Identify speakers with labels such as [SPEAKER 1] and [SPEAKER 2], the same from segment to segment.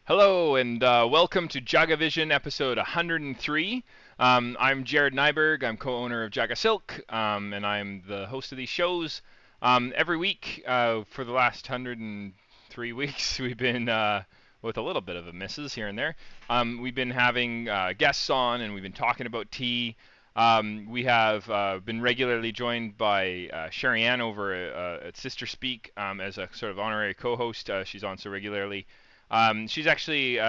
[SPEAKER 1] Hello and welcome to JagaVision episode 103. I'm Jared Nyberg. I'm co-owner of JagaSilk, and I'm the host of these shows. Every week for the last 103 weeks, we've been with a little bit of a misses here and there. We've been having guests on, and we've been talking about tea. We have been regularly joined by Sherry Ann over at Sister Speak as a sort of honorary co-host. She's on so regularly. She's actually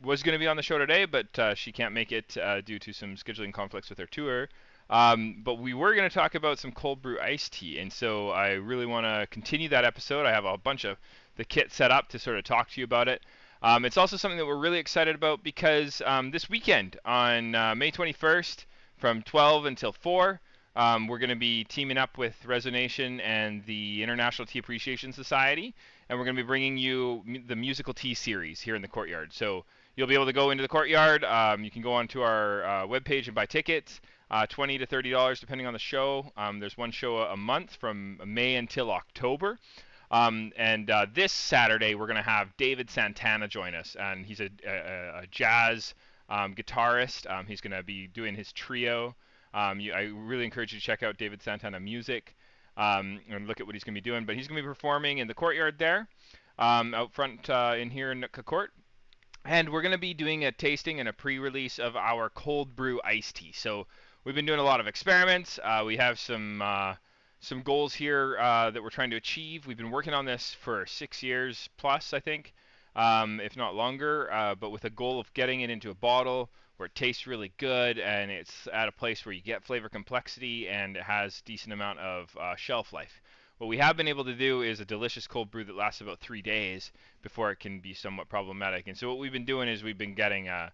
[SPEAKER 1] was going to be on the show today, but she can't make it due to some scheduling conflicts with her tour. But we were going to talk about some cold brew iced tea, and so I really want to continue that episode. I have a bunch of the kit set up to sort of talk to you about it. It's also something that we're really excited about because this weekend on May 21st from 12 until 4, we're going to be teaming up with Resonation and the International Tea Appreciation Society, and we're going to be bringing you the musical tea series here in the courtyard. So you'll be able to go into the courtyard. You can go onto our webpage and buy tickets, $20 to $30 depending on the show. There's one show a month from May until October. And this Saturday we're going to have David Santana join us, and he's a jazz guitarist. He's going to be doing his trio. I really encourage you to check out David Santana music and look at what he's going to be doing. But he's going to be performing in the courtyard there, out front in here in Nootka Court. And we're going to be doing a tasting and a pre-release of our Cold Brew Ice Tea. So we've been doing a lot of experiments. We have some goals here that we're trying to achieve. We've been working on this for 6 years plus, I think, if not longer, but with a goal of getting it into a bottle where it tastes really good and it's at a place where you get flavor complexity and it has decent amount of shelf life. What we have been able to do is a delicious cold brew that lasts about 3 days before it can be somewhat problematic. And so what we've been doing is we've been getting a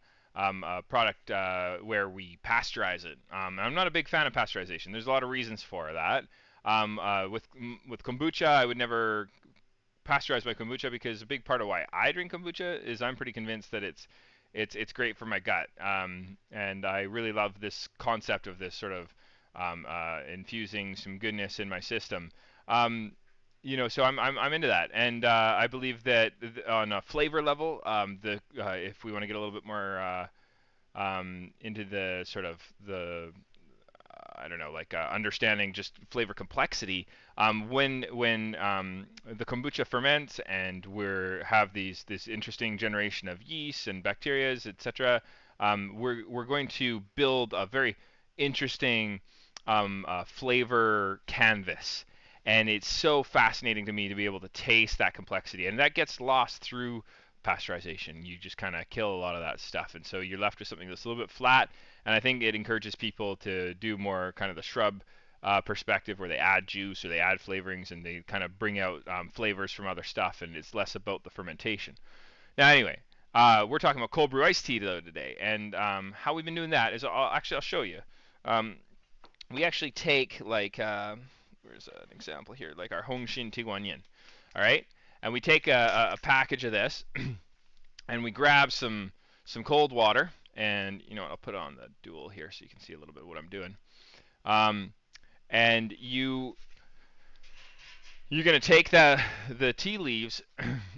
[SPEAKER 1] product where we pasteurize it. I'm not a big fan of pasteurization. There's a lot of reasons for that. With kombucha, I would never pasteurize my kombucha because a big part of why I drink kombucha is I'm pretty convinced that it's great for my gut. And I really love this concept of this sort of infusing some goodness in my system. So I'm into that, and I believe that on a flavor level, if we want to get a little bit more into the sort of the I don't know, like understanding just flavor complexity. When the kombucha ferments and we have this interesting generation of yeast and bacterias, etc., we're going to build a very interesting flavor canvas. And it's so fascinating to me to be able to taste that complexity, and that gets lost through pasteurization. You just kind of kill a lot of that stuff, and so you're left with something that's a little bit flat. And I think it encourages people to do more kind of the shrub perspective, where they add juice or they add flavorings and they kind of bring out flavors from other stuff, and it's less about the fermentation. Now, anyway, we're talking about cold brew iced tea today, and how we've been doing that is I'll show you. Um, we actually take like where's an example here, like our Hongshin Tiguanyin, all right, and we take a package of this, and we grab some cold water, and I'll put on the dual here so you can see a little bit of what I'm doing. And you're going to take the tea leaves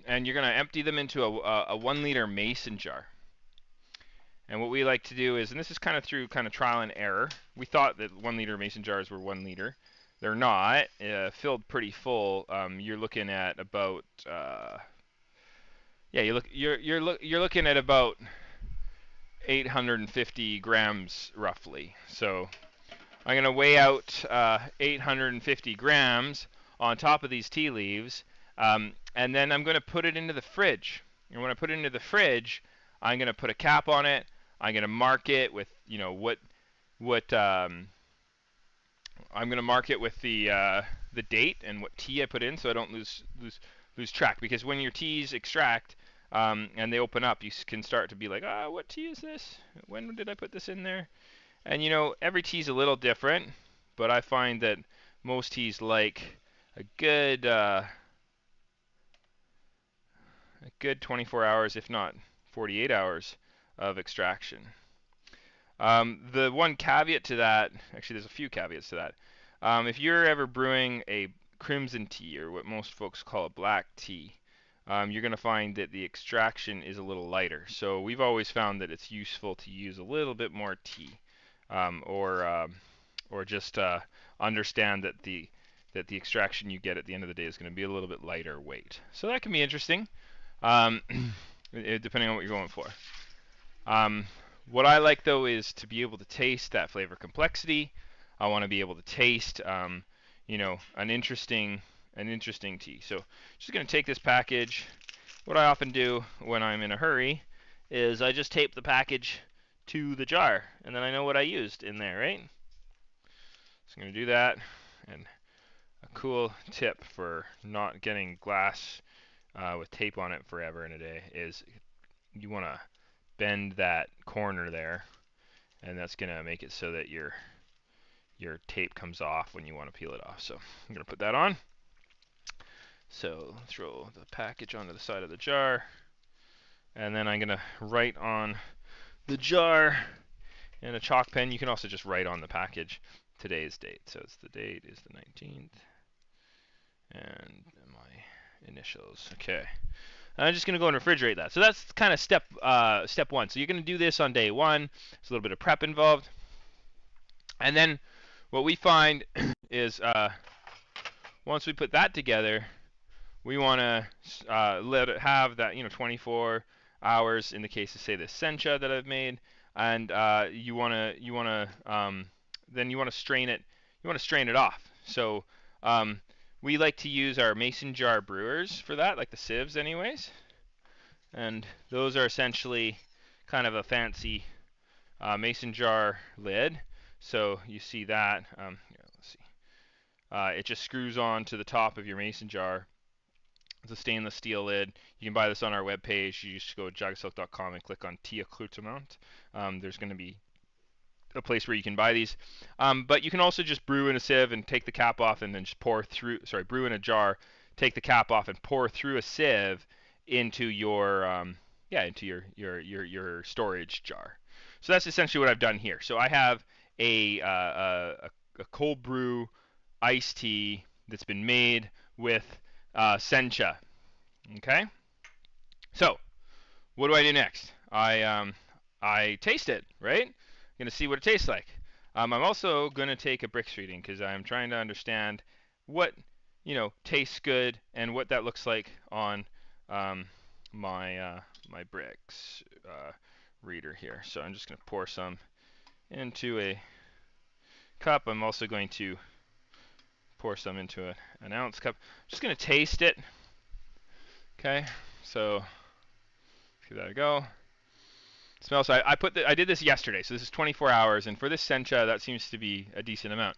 [SPEAKER 1] and you're going to empty them into a 1 liter mason jar. And what we like to do is, and this is kind of through kind of trial and error, we thought that 1 liter mason jars were 1 liter. They're not. Filled pretty full. You're looking at about you're looking at about 850 grams roughly. So I'm going to weigh out 850 grams on top of these tea leaves, and then I'm going to put it into the fridge. And when I put it into the fridge, I'm going to put a cap on it. I'm going to mark it with I'm going to mark it with the date and what tea I put in, so I don't lose track. Because when your teas extract and they open up, you can start to be like, what tea is this? When did I put this in there? And every tea's a little different, but I find that most teas like a good 24 hours, if not 48 hours of extraction. The one caveat to that, actually there's a few caveats to that. If you're ever brewing a crimson tea, or what most folks call a black tea, you're going to find that the extraction is a little lighter. So we've always found that it's useful to use a little bit more tea, or just understand that the extraction you get at the end of the day is going to be a little bit lighter weight. So that can be interesting, um, depending on what you're going for. What I like though is to be able to taste that flavor complexity. I want to be able to taste, you know, an interesting tea. So just going to take this package. What I often do when I'm in a hurry is I just tape the package to the jar, and then I know what I used in there, right? So I'm going to do that. And a cool tip for not getting glass with tape on it forever in a day is you want to bend that corner there, and that's going to make it so that your tape comes off when you want to peel it off. So I'm going to put that on. So throw the package onto the side of the jar, and then I'm going to write on the jar in a chalk pen. You can also just write on the package today's date. So it's the date is the 19th, and my initials. Okay. I'm just going to go and refrigerate that. So that's kind of step one. So you're going to do this on day one. There's a little bit of prep involved. And then what we find is once we put that together, we want to let it have that 24 hours in the case of, say, this Sencha that I've made, and you want to strain it. You want to strain it off. So we like to use our mason jar brewers for that, like the sieves anyways. And those are essentially kind of a fancy mason jar lid. So you see that. Let's see. It just screws on to the top of your mason jar. It's a stainless steel lid. You can buy this on our webpage. You just go to jagasilk.com and click on Tia Klutermount. There's going to be a place where you can buy these. But you can also just brew in a sieve and take the cap off, and then just brew in a jar, take the cap off, and pour through a sieve into your your storage jar. So that's essentially what I've done here. So I have a cold brew iced tea that's been made with Sencha. Okay. So what do I do next? I taste it, right? I'm going to see what it tastes like. I'm also going to take a bricks reading because I'm trying to understand what tastes good and what that looks like on my bricks reader here. So I'm just going to pour some into a cup. I'm also going to pour some into an ounce cup. I'm just going to taste it. Okay, so give that a go. Smells. I did this yesterday, so this is 24 hours, and for this Sencha, that seems to be a decent amount.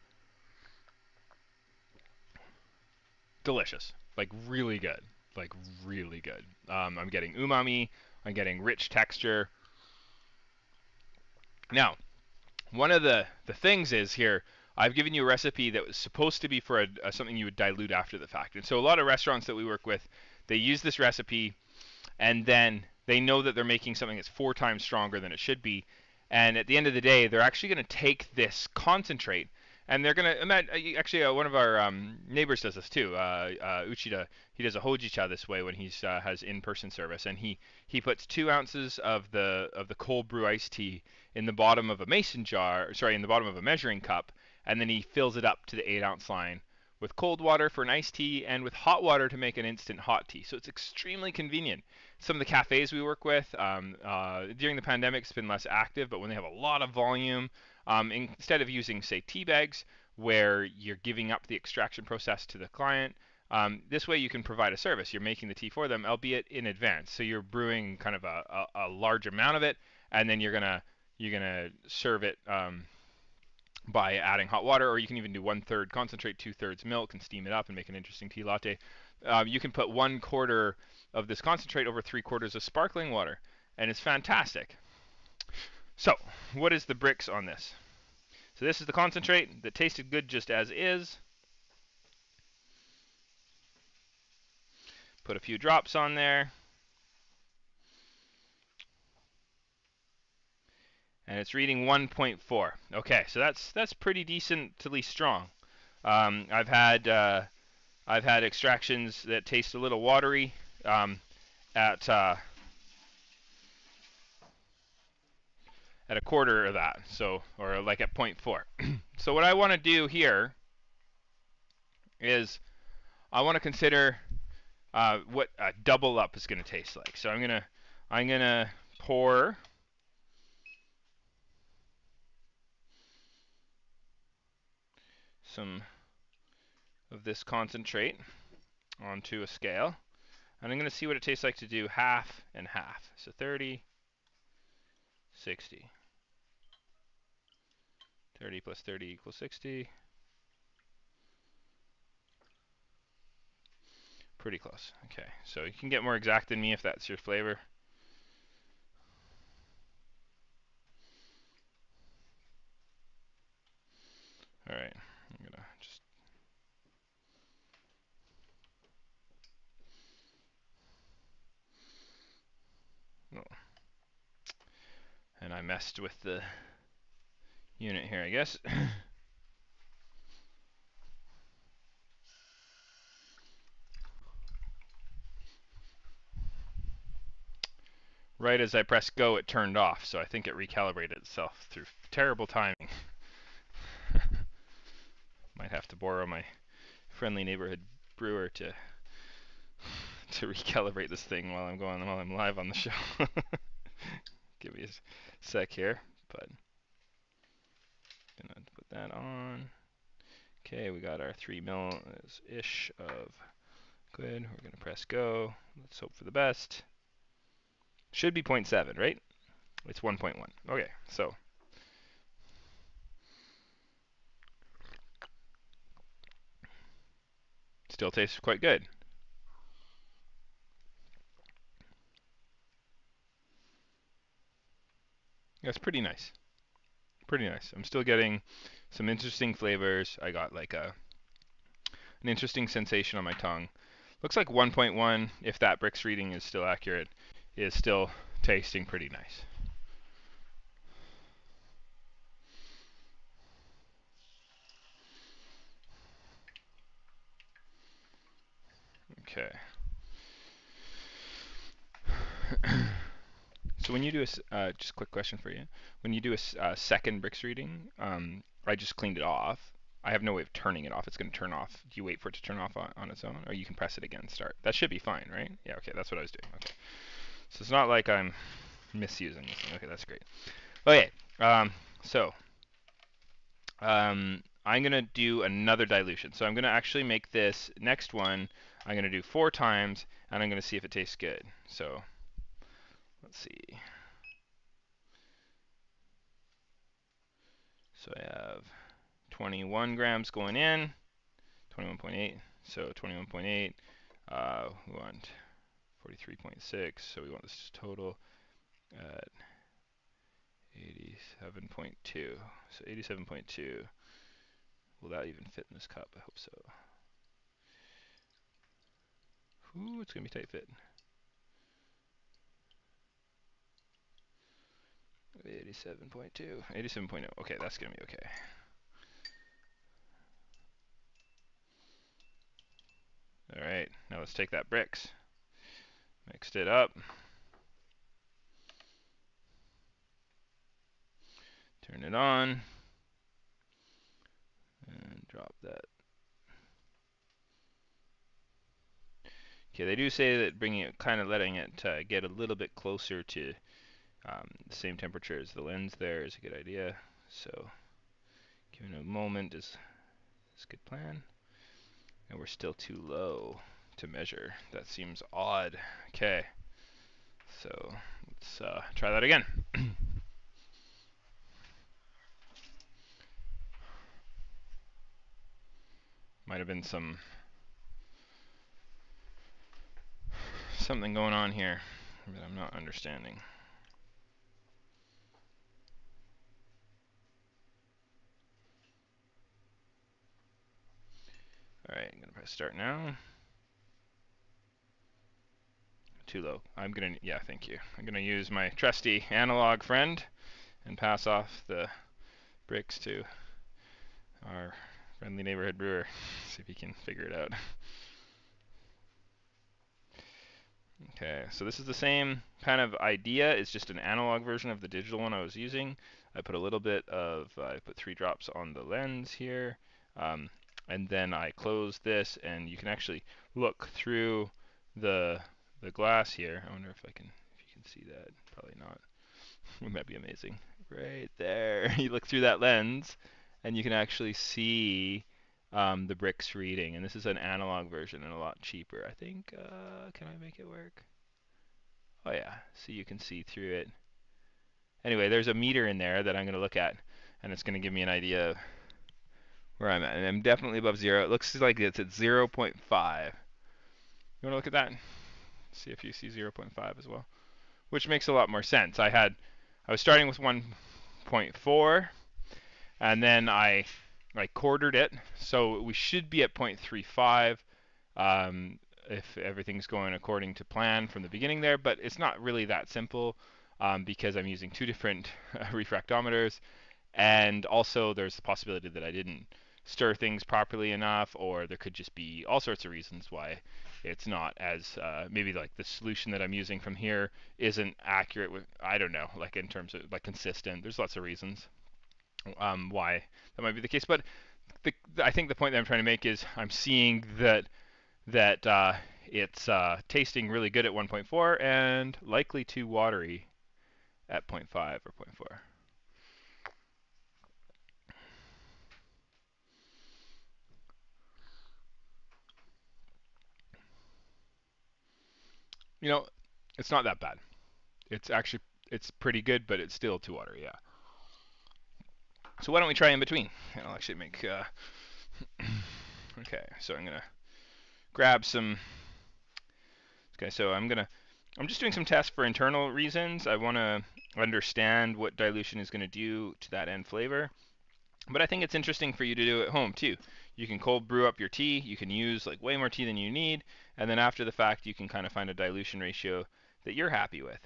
[SPEAKER 1] Delicious, like really good, like really good. I'm getting umami. I'm getting rich texture. Now, one of the things is here, I've given you a recipe that was supposed to be for something you would dilute after the fact. And so a lot of restaurants that we work with, they use this recipe, and then they know that they're making something that's 4 times stronger than it should be. And at the end of the day, they're actually going to take this concentrate, and they're going to actually one of our neighbors does this too. Uchida, he does a hojicha this way when he has in-person service, and he puts 2 ounces of the cold brew iced tea in the bottom of a mason jar, in the bottom of a measuring cup, and then he fills it up to the 8-ounce line with cold water for an iced tea and with hot water to make an instant hot tea. So it's extremely convenient. Some of the cafes we work with, during the pandemic, it's been less active, but when they have a lot of volume, instead of using, say, tea bags, where you're giving up the extraction process to the client, this way you can provide a service. You're making the tea for them, albeit in advance. So you're brewing kind of a large amount of it, and then you're gonna serve it by adding hot water, or you can even do 1/3 concentrate, 2/3 milk, and steam it up and make an interesting tea latte. You can put 1/4 of this concentrate over 3/4 of sparkling water, and it's fantastic. So, what is the bricks on this? So this is the concentrate that tasted good just as is. Put a few drops on there. And it's reading 1.4. Okay, so that's pretty decently strong. I've had extractions that taste a little watery, at a quarter of that, so, or like at 0.4. So what I want to do here is I want to consider what a double up is going to taste like. So I'm gonna pour some of this concentrate onto a scale, and I'm going to see what it tastes like to do half and half. So 30, 60. 30 plus 30 equals 60. Pretty close. Okay, so you can get more exact than me if that's your flavor. All right, I'm gonna just and I messed with the unit here, I guess. Right as I pressed go, it turned off, so I think it recalibrated itself through terrible timing. Might have to borrow my friendly neighborhood brewer to recalibrate this thing while I'm live on the show. Give me a sec here, but gonna put that on. Okay, we got our 3 ml-ish of liquid. We're gonna press go. Let's hope for the best. Should be 0.7, right? It's 1.1. Okay, so still tastes quite good. That's pretty nice. Pretty nice. I'm still getting some interesting flavors. I got like an interesting sensation on my tongue. Looks like 1.1, if that Brix reading is still accurate, is still tasting pretty nice. Okay. So when you do just a quick question for you. When you do a second Brix reading, I just cleaned it off. I have no way of turning it off. It's going to turn off. Do you wait for it to turn off on its own? Or you can press it again and start. That should be fine, right? Yeah, okay, that's what I was doing. Okay. So it's not like I'm misusing this thing. Okay, that's great. Okay, so I'm going to do another dilution. So I'm going to actually make this next one, I'm going to do 4 times, and I'm going to see if it tastes good. So let's see. So I have 21 grams going in, 21.8, so 21.8. We want 43.6, so we want this total at 87.2. So 87.2. Will that even fit in this cup? I hope so. Ooh, it's going to be tight fit. 87.2. 87.0. Okay, that's going to be okay. All right, now let's take that Brix. Mixed it up. Turn it on. And drop that. Okay, they do say that bringing it, kind of letting it get a little bit closer to the same temperature as the lens there is a good idea. So giving it a moment is a good plan. And we're still too low to measure. That seems odd. Okay, so let's try that again. Might have been something going on here that I'm not understanding. Alright, I'm gonna press start now. Too low. Yeah, thank you. I'm gonna use my trusty analog friend and pass off the Brix to our friendly neighborhood brewer. See if he can figure it out. Okay, so this is the same kind of idea. It's just an analog version of the digital one I was using. I put a little bit of, I put 3 drops on the lens here, um, and then I close this, and you can actually look through the the glass here. I wonder if if you can see that. Probably not. It might be amazing. Right there, you look through that lens, and you can actually see the bricks reading. And this is an analog version and a lot cheaper. I think. Can I make it work? Oh yeah, so you can see through it. Anyway, there's a meter in there that I'm going to look at, and it's going to give me an idea of where I'm at. And I'm definitely above 0. It looks like it's at 0.5. You want to look at that? See if you see 0.5 as well, which makes a lot more sense. I was starting with 1.4, and then I quartered it, so we should be at 0.35 if everything's going according to plan from the beginning there, but it's not really that simple because I'm using 2 different refractometers, and also there's the possibility that I didn't stir things properly enough, or there could just be all sorts of reasons why it's not as maybe like the solution that I'm using from here isn't accurate with, I don't know, like in terms of like consistent. There's lots of reasons why that might be the case, but I think the point that I'm trying to make is I'm seeing that it's tasting really good at 1.4 and likely too watery at 0.5 or 0.4. You know, it's not that bad. It's actually it's pretty good, but it's still too watery. Yeah. So why don't we try in between? I'll actually make. Okay, so I'm gonna grab some. Okay, so I'm just doing some tests for internal reasons. I want to understand what dilution is going to do to that end flavor. But I think it's interesting for you to do at home too. You can cold brew up your tea. You can use like way more tea than you need, and then after the fact, you can kind of find a dilution ratio that you're happy with.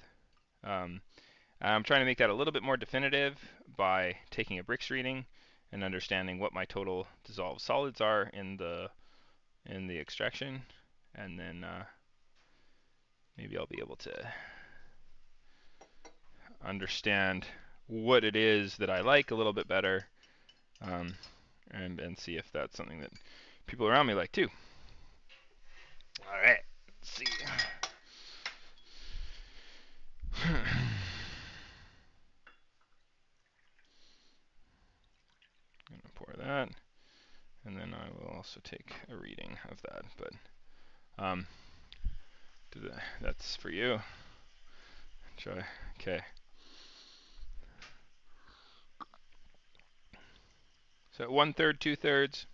[SPEAKER 1] Um, I'm trying to make that a little bit more definitive by taking a bricks reading and understanding what my total dissolved solids are in the extraction, and then maybe I'll be able to understand what it is that I like a little bit better, um, and see if that's something that people around me like too. All right, let's see. I'm gonna pour that, and then I will also take a reading of that. But that's for you. Try. Okay. So 1/3, 2/3.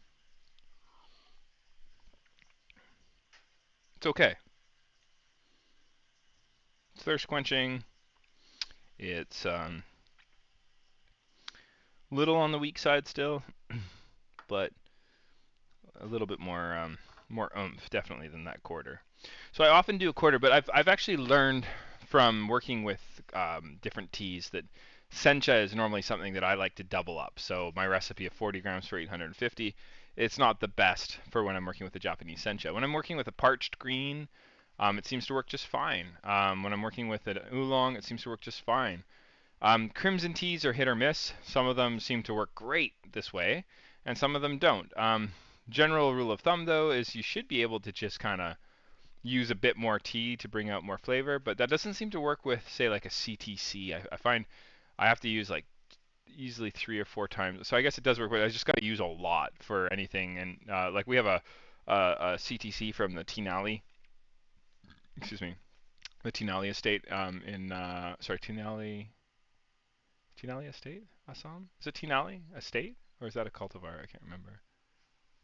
[SPEAKER 1] It's okay. It's thirst quenching. It's little on the weak side still, but a little bit more oomph definitely than that quarter. So I often do a quarter, but I've actually learned from working with different teas that Sencha is normally something that I like to double up. So my recipe of 40 grams for 850, it's not the best for when I'm working with the Japanese Sencha. When I'm working with a parched green, it seems to work just fine. When I'm working with an oolong, it seems to work just fine. Crimson teas are hit or miss. Some of them seem to work great this way, and some of them don't. General rule of thumb, though, is you should be able to just kind of use a bit more tea to bring out more flavor, but that doesn't seem to work with, say, like a CTC. I find I have to use like easily 3 or 4 times. So I guess it does work, but I just got to use a lot for anything. And like we have a CTC from the Tinali, excuse me, the Tinali estate in sorry Tinali estate, Assam. Is it Tinali estate or is that a cultivar? I can't remember.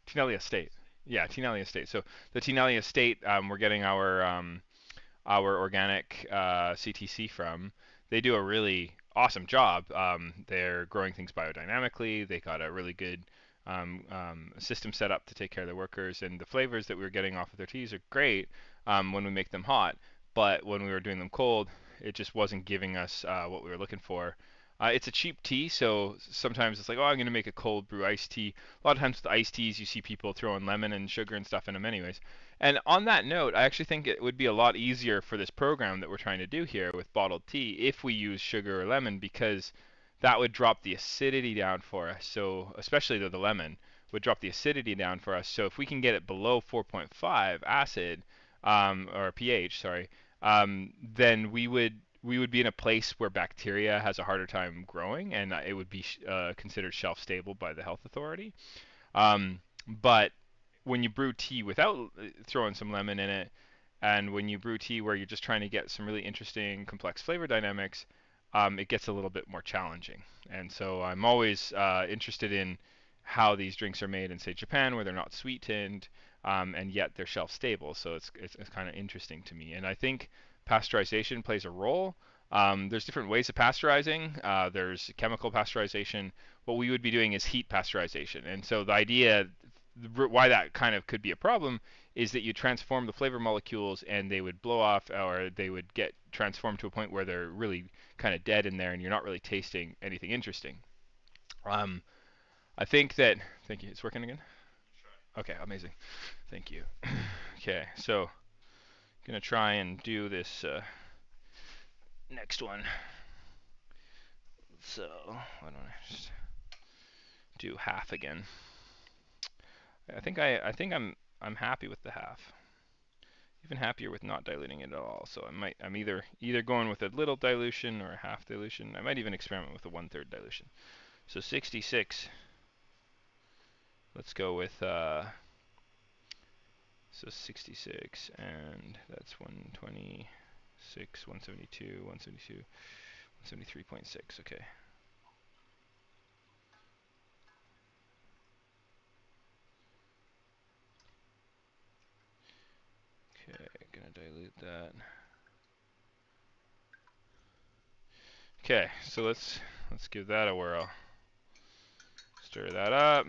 [SPEAKER 1] Tinali estate. Yeah, Tinali estate. So the Tinali estate, we're getting our organic CTC from. They do a really awesome job. They're growing things biodynamically. They got a really good system set up to take care of their workers, and the flavors that we were getting off of their teas are great when we make them hot. But when we were doing them cold, it just wasn't giving us what we were looking for. It's a cheap tea, so sometimes it's like, oh, I'm going to make a cold brew iced tea. A lot of times with iced teas, you see people throwing lemon and sugar and stuff in them anyways. And on that note, I actually think it would be a lot easier for this program that we're trying to do here with bottled tea if we use sugar or lemon, because that would drop the acidity down for us. So especially the lemon would drop the acidity down for us. So if we can get it below 4.5 acid, or pH, sorry, then we would be in a place where bacteria has a harder time growing, and it would be considered shelf stable by the health authority. But when you brew tea without throwing some lemon in it, and when you brew tea where you're just trying to get some really interesting complex flavor dynamics, it gets a little bit more challenging. And so I'm always interested in how these drinks are made in, say, Japan, where they're not sweetened, and yet they're shelf stable. So it's kind of interesting to me. And I think pasteurization plays a role. There's different ways of pasteurizing. There's chemical pasteurization. What we would be doing is heat pasteurization. And so the idea why that kind of could be a problem is that you transform the flavor molecules and they would blow off, or they would get transformed to a point where they're really kind of dead in there and you're not really tasting anything interesting. Um, I think that, thank you, it's working again? Okay, amazing. Thank you. Okay, so gonna try and do this next one. So why don't I just do half again? I think I'm happy with the half. Even happier with not diluting it at all. So I'm either going with a little dilution or a half dilution. I might even experiment with a 1/3 dilution. So 66. Let's go with so 66, and that's 126, 172, 172, 173.6. Okay. Okay, gonna dilute that. Okay, so let's give that a whirl. Stir that up.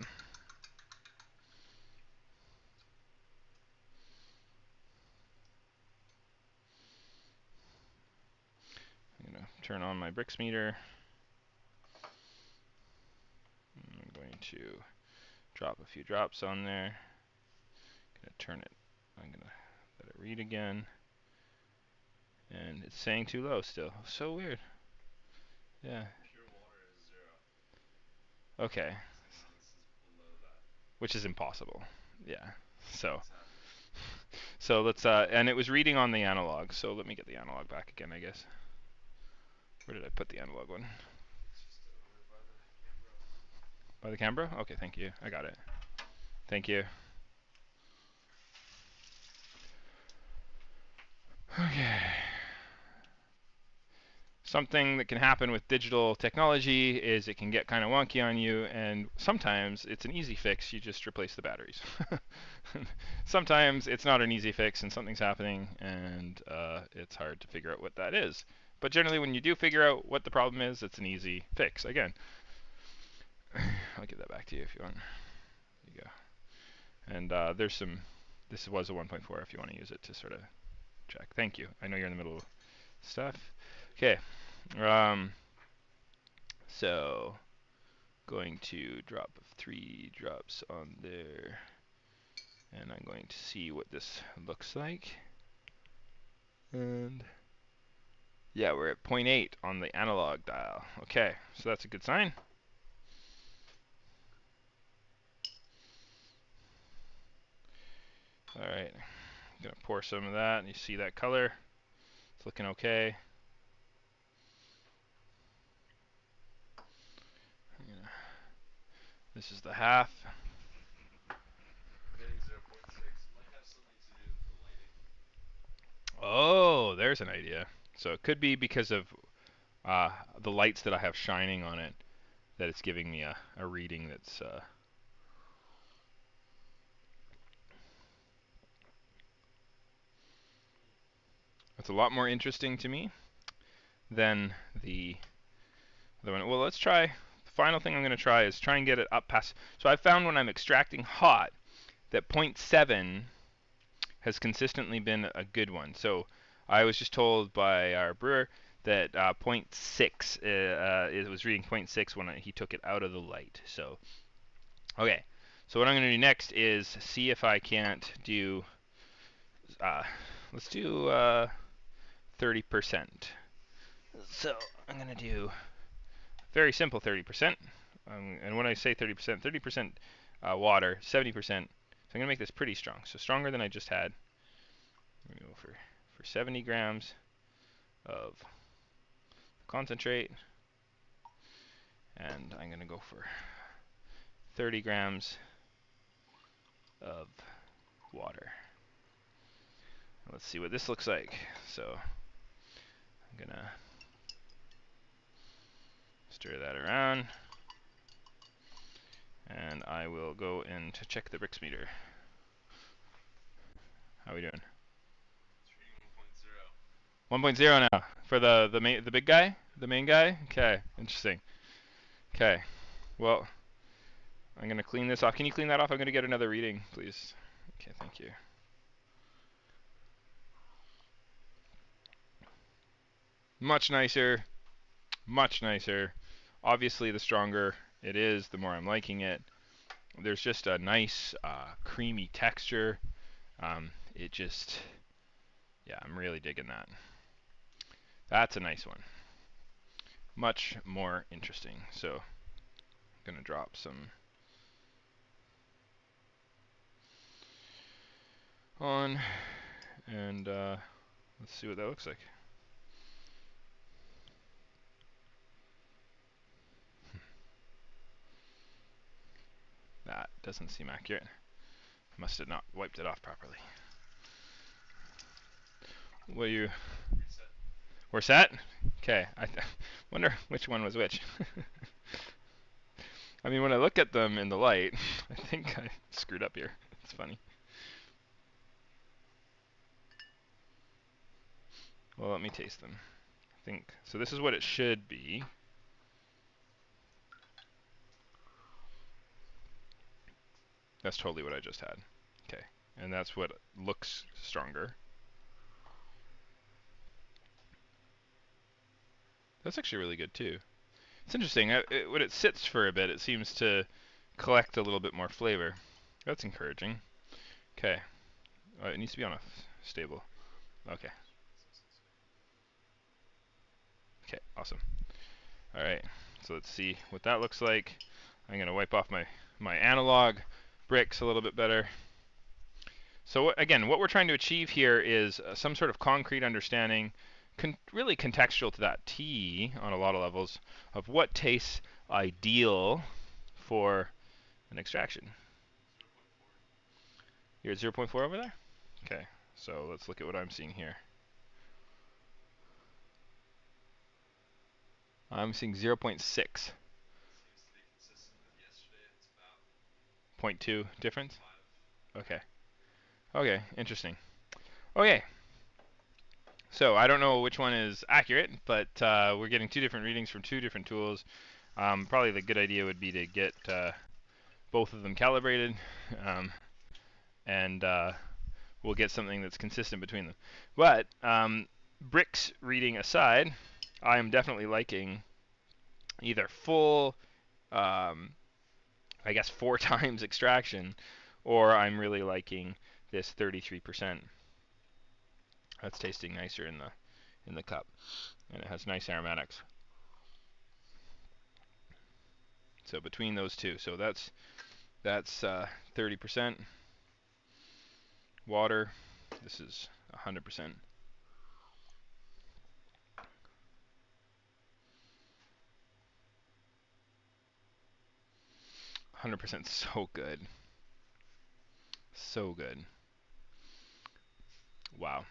[SPEAKER 1] I'm gonna turn on my Brix meter. I'm going to drop a few drops on there. Gonna turn it. I'm gonna let it read again. And it's saying too low still. So weird. Yeah. Okay. Which is impossible. Yeah. So let's and it was reading on the analog. So let me get the analog back again, I guess. Where did I put the analog one? By the Canberra? Okay, thank you. I got it. Thank you. Okay. Something that can happen with digital technology is it can get kind of wonky on you, and sometimes it's an easy fix. You just replace the batteries. Sometimes it's not an easy fix and something's happening, and it's hard to figure out what that is. But generally, when you do figure out what the problem is, it's an easy fix. Again, I'll give that back to you if you want. There you go. And there's some, this was a 1.4 if you want to use it to sort of check. Thank you. I know you're in the middle of stuff. Okay. So going to drop 3 drops on there, and I'm going to see what this looks like. And yeah, we're at 0.8 on the analog dial. Okay, so that's a good sign. All right, I'm gonna pour some of that, and you see that color. It's looking okay. This is the half. Oh, there's an idea. So it could be because of the lights that I have shining on it that it's giving me a reading that's a lot more interesting to me than the other one. Well, let's try. The final thing I'm going to try is try and get it up past. So I found when I'm extracting hot that 0.7 has consistently been a good one. So I was just told by our brewer that 0.6, it was reading 0.6 when he took it out of the light. So, okay. So what I'm going to do next is see if I can't do, let's do 30%. So I'm going to do very simple 30%. And when I say 30%, 30% water, 70%. So I'm going to make this pretty strong. So stronger than I just had. I'm going to go for 70 grams of concentrate. And I'm going to go for 30 grams of water. Let's see what this looks like. So I'm going to stir that around. And I will go in to check the Brix meter. How are we doing? 1.0 now for the big guy, the main guy. Okay, interesting. Okay, well, I'm gonna clean this off. Can you clean that off? I'm gonna get another reading, please. Okay, thank you. Much nicer, much nicer. Obviously, the stronger it is, the more I'm liking it. There's just a nice creamy texture. It just, yeah, I'm really digging that. That's a nice one. Much more interesting. So I'm gonna drop some on, and let's see what that looks like. That doesn't seem accurate. Must have not wiped it off properly. Will you? We're set? Okay. I wonder which one was which. I mean, when I look at them in the light, I think I screwed up here. It's funny. Well, let me taste them. I think so. This is what it should be. That's totally what I just had. Okay. And that's what looks stronger. That's actually really good too. It's interesting. When it sits for a bit, it seems to collect a little bit more flavor. That's encouraging. Okay. It needs to be on a stable. Okay. Okay, awesome. All right. So let's see what that looks like. I'm going to wipe off my analog Brix a little bit better. So again, what we're trying to achieve here is some sort of concrete understanding, really contextual to that tea on a lot of levels, of what tastes ideal for an extraction. You're at 0.4 over there? Okay, so let's look at what I'm seeing here. I'm seeing 0.6. 0.2 difference? Okay. Okay, interesting. Okay. So I don't know which one is accurate, but we're getting two different readings from two different tools. Probably the good idea would be to get both of them calibrated, and we'll get something that's consistent between them. But Brix reading aside, I am definitely liking either full, I guess 4 times extraction, or I'm really liking this 33%. That's tasting nicer in the cup, and it has nice aromatics. So between those two, so that's 30% water. This is 100%. 100% so good. So good. Wow.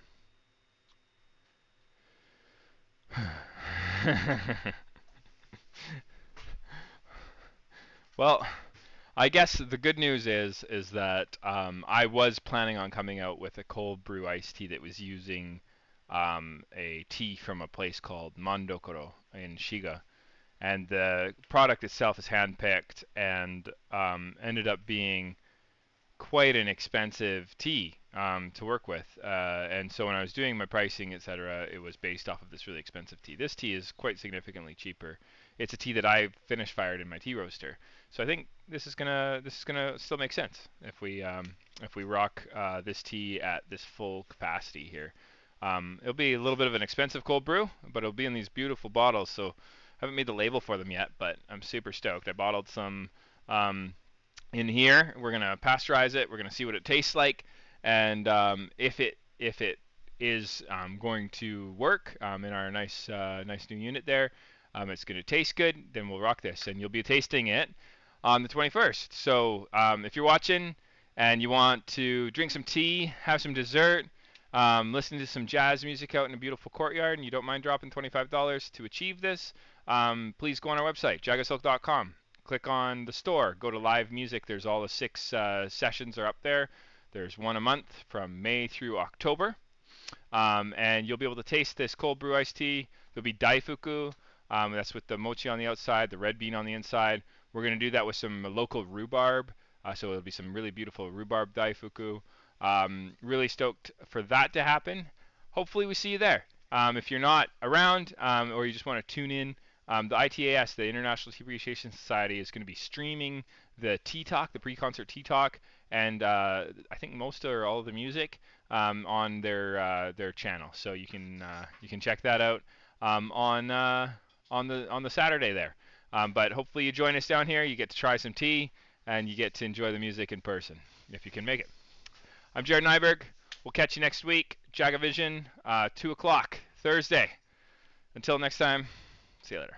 [SPEAKER 1] Well, I guess the good news is that I was planning on coming out with a cold brew iced tea that was using a tea from a place called Mandokoro in Shiga, and the product itself is handpicked and ended up being quite an expensive tea to work with, and so when I was doing my pricing, etc., it was based off of this really expensive tea. This tea is quite significantly cheaper. It's a tea that I finish fired in my tea roaster, so I think this is gonna still make sense if we rock this tea at this full capacity here. It'll be a little bit of an expensive cold brew, but it'll be in these beautiful bottles. So I haven't made the label for them yet, but I'm super stoked. I bottled some in here. We're gonna pasteurize it. We're gonna see what it tastes like, and if it is going to work in our nice new unit there, it's gonna taste good. Then we'll rock this, and you'll be tasting it on the 21st. So if you're watching and you want to drink some tea, have some dessert, listen to some jazz music out in a beautiful courtyard, and you don't mind dropping $25 to achieve this, please go on our website, jagasilk.com. Click on the store, go to live music. There's all the 6 sessions are up there. There's one a month from May through October. And you'll be able to taste this cold brew iced tea. There'll be daifuku. That's with the mochi on the outside, the red bean on the inside. We're going to do that with some local rhubarb. So it'll be some really beautiful rhubarb daifuku. Really stoked for that to happen. Hopefully we see you there. If you're not around or you just want to tune in, the ITAS, the International Tea Appreciation Society, is going to be streaming the Tea Talk, the pre-concert Tea Talk, and I think most or all of the music on their channel. So you can check that out on the Saturday there. But hopefully you join us down here. You get to try some tea and you get to enjoy the music in person if you can make it. I'm Jared Nyberg. We'll catch you next week. JagaVision, 2 o'clock Thursday. Until next time. See you later.